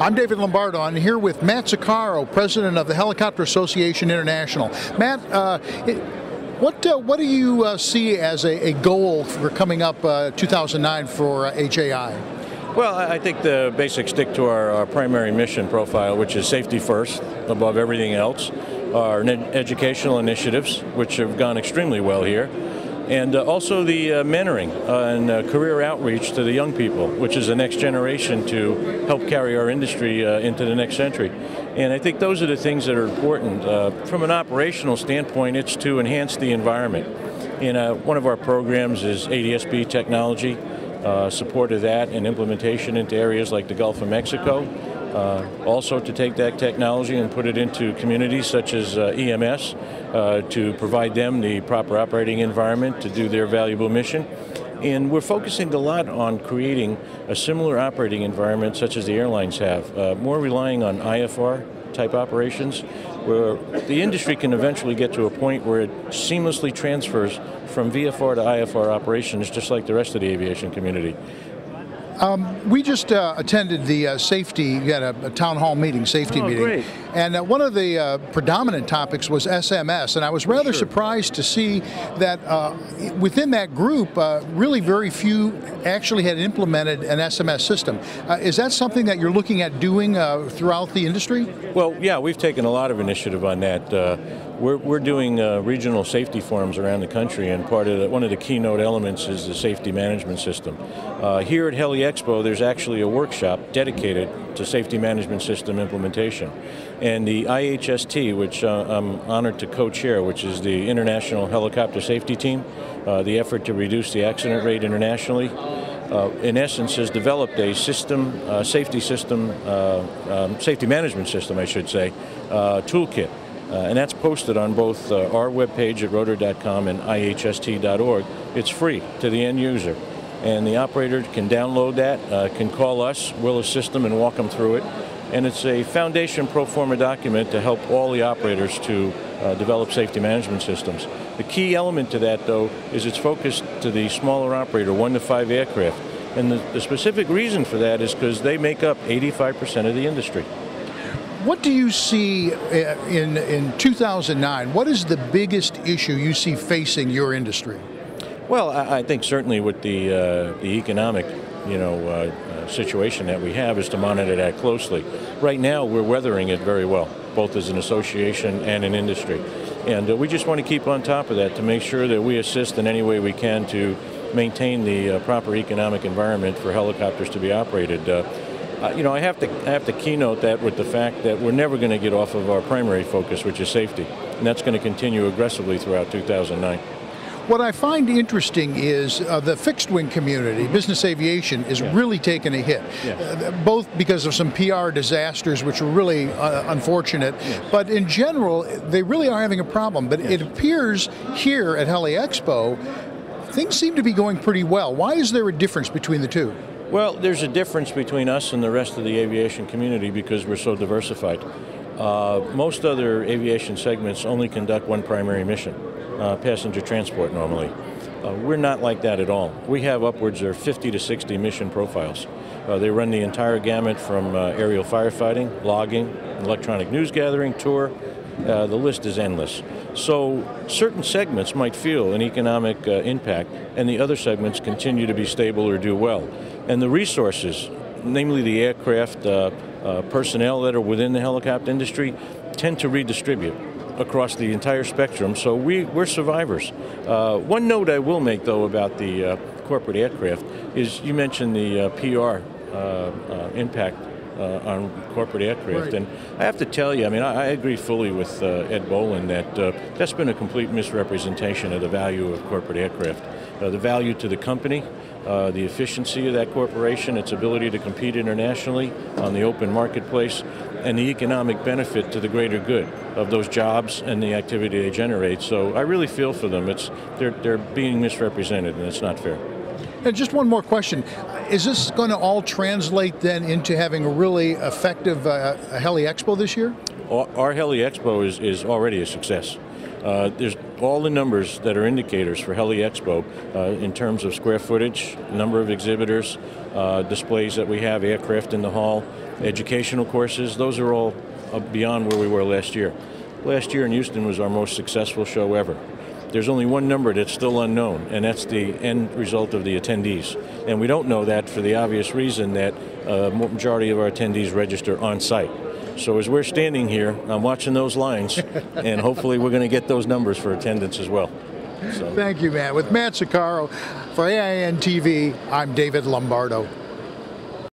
I'm David Lombardo. I'm here with Matt Zuccaro, president of the Helicopter Association International. Matt, what do you see as a goal for coming up 2009 for HAI? Well, I think the basics stick to our primary mission profile, which is safety first above everything else. Our educational initiatives, which have gone extremely well here. And also the mentoring and career outreach to the young people, which is the next generation to help carry our industry into the next century. And I think those are the things that are important. From an operational standpoint, it's to enhance the environment. And one of our programs is ADS-B technology, support of that and implementation into areas like the Gulf of Mexico. Also to take that technology and put it into communities such as EMS to provide them the proper operating environment to do their valuable mission. And we're focusing a lot on creating a similar operating environment such as the airlines have, more relying on IFR type operations, where the industry can eventually get to a point where it seamlessly transfers from VFR to IFR operations just like the rest of the aviation community. We just attended the safety, we had a town hall meeting, safety meeting. Great. And one of the predominant topics was SMS, and I was rather surprised to see that within that group, really very few actually had implemented an SMS system. Is that something that you're looking at doing throughout the industry? Well, yeah, we've taken a lot of initiative on that. We're doing regional safety forums around the country, and one of the keynote elements is the safety management system. Here at HeliExpo, there's actually a workshop dedicated to safety management system implementation. And the IHST, which I'm honored to co-chair, which is the International Helicopter Safety Team, the effort to reduce the accident rate internationally, in essence has developed a system, safety management system, I should say, toolkit. And that's posted on both our webpage at rotor.com and ihst.org. It's free to the end user. And the operator can download that, can call us, we'll assist them and walk them through it. And it's a foundation pro forma document to help all the operators to develop safety management systems. The key element to that, though, is it's focused to the smaller operator, 1 to 5 aircraft. And the specific reason for that is because they make up 85% of the industry. What do you see in 2009? What is the biggest issue you see facing your industry? Well, I think certainly with the economic, situation that we have is to monitor that closely. Right now, we're weathering it very well, both as an association and an industry. And we just want to keep on top of that to make sure that we assist in any way we can to maintain the proper economic environment for helicopters to be operated. I have to keynote that with the fact that we're never going to get off of our primary focus, which is safety, and that's going to continue aggressively throughout 2009. What I find interesting is the fixed-wing community, business aviation, is really taking a hit, both because of some PR disasters, which were really unfortunate, but in general, they really are having a problem. But it appears here at HeliExpo, things seem to be going pretty well. Why is there a difference between the two? Well, there's a difference between us and the rest of the aviation community because we're so diversified. Most other aviation segments only conduct one primary mission, passenger transport normally. We're not like that at all. We have upwards of 50 to 60 mission profiles. They run the entire gamut from aerial firefighting, logging, electronic news gathering, tour. The list is endless. So certain segments might feel an economic impact and the other segments continue to be stable or do well. And the resources, namely the aircraft, personnel that are within the helicopter industry, tend to redistribute across the entire spectrum, so we're survivors. One note I will make, though, about the corporate aircraft is you mentioned the PR impact on corporate aircraft, and I have to tell you, I agree fully with Ed Boland that that's been a complete misrepresentation of the value of corporate aircraft. The value to the company, the efficiency of that corporation, its ability to compete internationally on the open marketplace, and the economic benefit to the greater good of those jobs and the activity they generate. So I really feel for them. They're being misrepresented, and it's not fair. And just one more question. Is this going to all translate then into having a really effective HeliExpo this year? Our HeliExpo is already a success. There's all the numbers that are indicators for HeliExpo in terms of square footage, number of exhibitors, displays that we have, aircraft in the hall, educational courses. Those are all beyond where we were last year. Last year in Houston was our most successful show ever. There's only one number that's still unknown, and that's the end result of the attendees. And we don't know that for the obvious reason that the majority of our attendees register on site. So as we're standing here, I'm watching those lines, and hopefully we're going to get those numbers for attendance as well. So. Thank you, Matt. With Matt Zuccaro for AINTV, I'm David Lombardo.